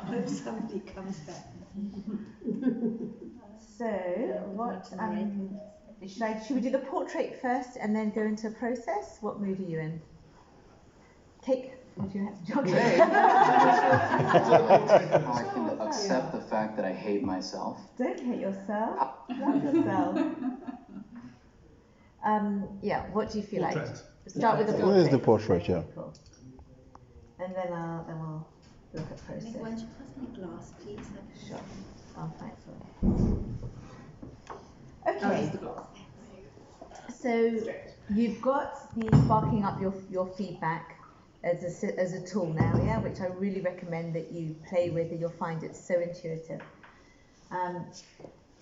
Hope somebody comes back. So, should we do the portrait first and then go into a process? What mood are you in? Cake? Would you have chocolate? I can accept the fact that I hate myself. Don't hate yourself. Love yourself. Yeah, what do you feel Portrait. like? Start with the portrait. Where's the portrait, yeah. Cool. And then we'll look at process. Why don't you pass me a glass, please? Sure. Oh, thanks. Okay. So you've got the sparking up your feedback as a tool now, yeah, which I really recommend that you play with, and you'll find it so intuitive.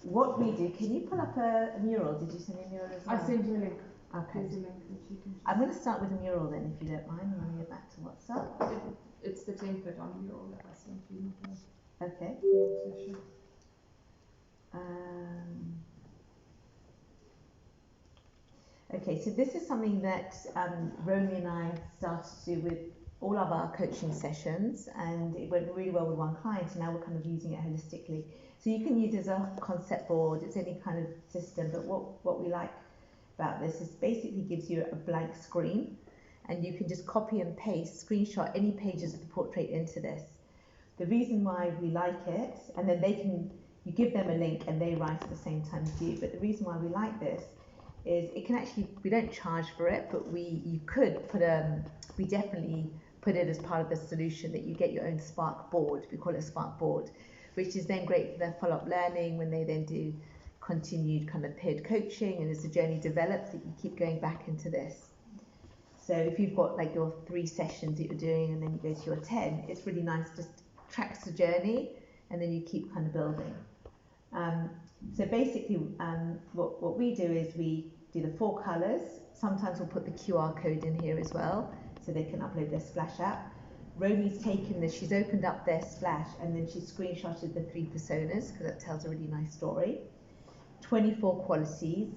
What we do, can you pull up a mural? Did you send me a mural as well? I sent you a link. Okay. There's a link that you can I'm going to start with a mural then, if you don't mind, and I'll get back to WhatsApp. It's the template on mural that I sent you. Okay. Okay, so this is something that Romy and I started to do with all of our coaching sessions, and it went really well with one client, and now we're kind of using it holistically. So you can use it as a concept board, it's any kind of system, but what we like about this is basically gives you a blank screen, and you can just copy and paste, screenshot any pages of the portrait into this. The reason why we like it, and then you give them a link and they write at the same time as you, but the reason why we like this is it can actually, we don't charge for it, but we definitely put it as part of the solution that you get your own Spark board, we call it a Spark board, which is then great for their follow-up learning when they then do continued kind of peer coaching, and as the journey develops that you keep going back into this. So if you've got like your 3 sessions that you're doing and then you go to your 10, it's really nice, just tracks the journey and then you keep kind of building. So basically what we do is we do the 4 colours. Sometimes we'll put the QR code in here as well so they can upload their Splash app. Romy's taken this, she's opened up their Splash and then she's screenshotted the 3 personas because that tells a really nice story. 24 qualities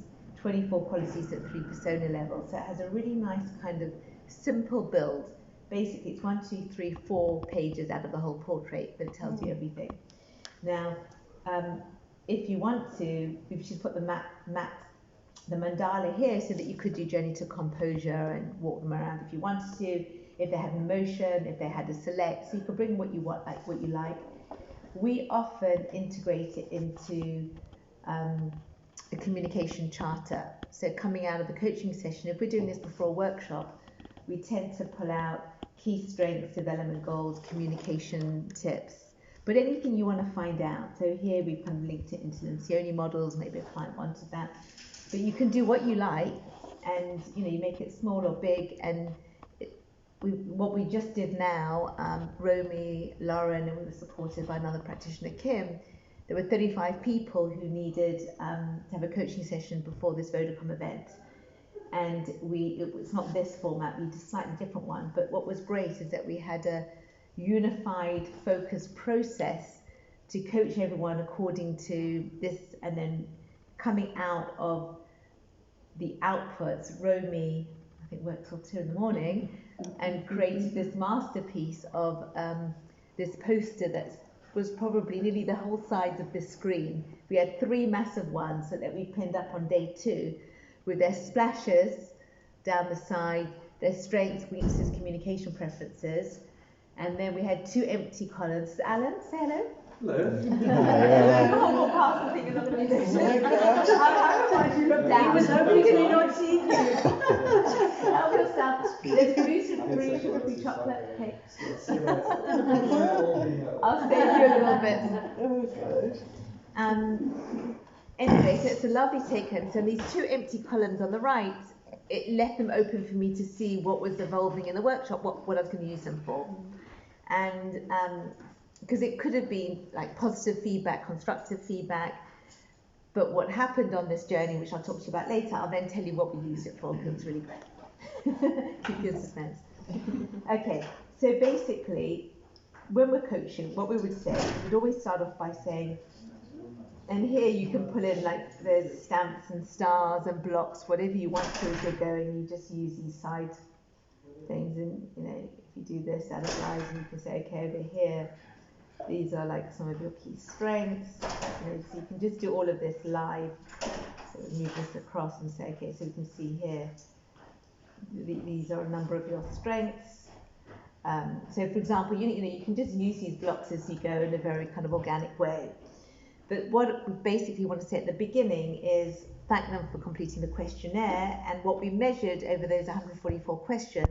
at 3 persona level. So it has a really nice kind of simple build. Basically it's 1, 2, 3, 4 pages out of the whole portrait, but it tells you everything. Now, if you want to, she's put the mandala here so that you could do journey to composure and walk them around if you wanted to, if they had an emotion, if they had a select, so you could bring what you want, like what you like. We often integrate it into a communication charter. So coming out of the coaching session, if we're doing this before a workshop, we tend to pull out key strengths, development goals, communication tips, but anything you want to find out. So here we've kind of linked it into the Lencioni models, maybe a client wanted that. But you can do what you like, and you make it small or big. And what we just did now, Romy, Lauren, and we were supported by another practitioner, Kim. There were 35 people who needed to have a coaching session before this Vodacom event. And it's not this format, we did a slightly different one. But what was great is that we had a unified, focused process to coach everyone according to this, and then coming out of the outputs, Romy, I think worked till 2 in the morning, and created this masterpiece of this poster that was probably nearly the whole size of this screen. We had 3 massive ones that we pinned up on day 2 with their splashes down the side, their strengths, weaknesses, communication preferences, and then we had 2 empty columns. Alan, say hello. Hello. The whole more powerful thing is not going to be this. I want you to look down. He was hoping to not see you. Help yourself. There's gluten-free, sugar-free chocolate cakes. I'll save you a little bit. Anyway, so it's a lovely take-home. So these 2 empty columns on the right, it left them open for me to see what was evolving in the workshop, what I was going to use them for. And because it could have been like positive feedback, constructive feedback, but what happened on this journey, which I'll talk to you about later, I'll then tell you what we used it for, because it's really great. Keep you in suspense. Okay, so basically, when we're coaching, what we would say, we'd always start off by saying, and here you can pull in like there's stamps and stars and blocks, whatever you want to as you're going. You just use these side things, and if you do this, analyze, and you can say, okay, over here, these are like some of your key strengths. You know, so you can just do all of this live. So we move this across and say, okay, so we can see here, these are a number of your strengths. So for example, you can just use these blocks as you go in a very kind of organic way. But what we basically want to say at the beginning is thank them for completing the questionnaire, and what we measured over those 144 questions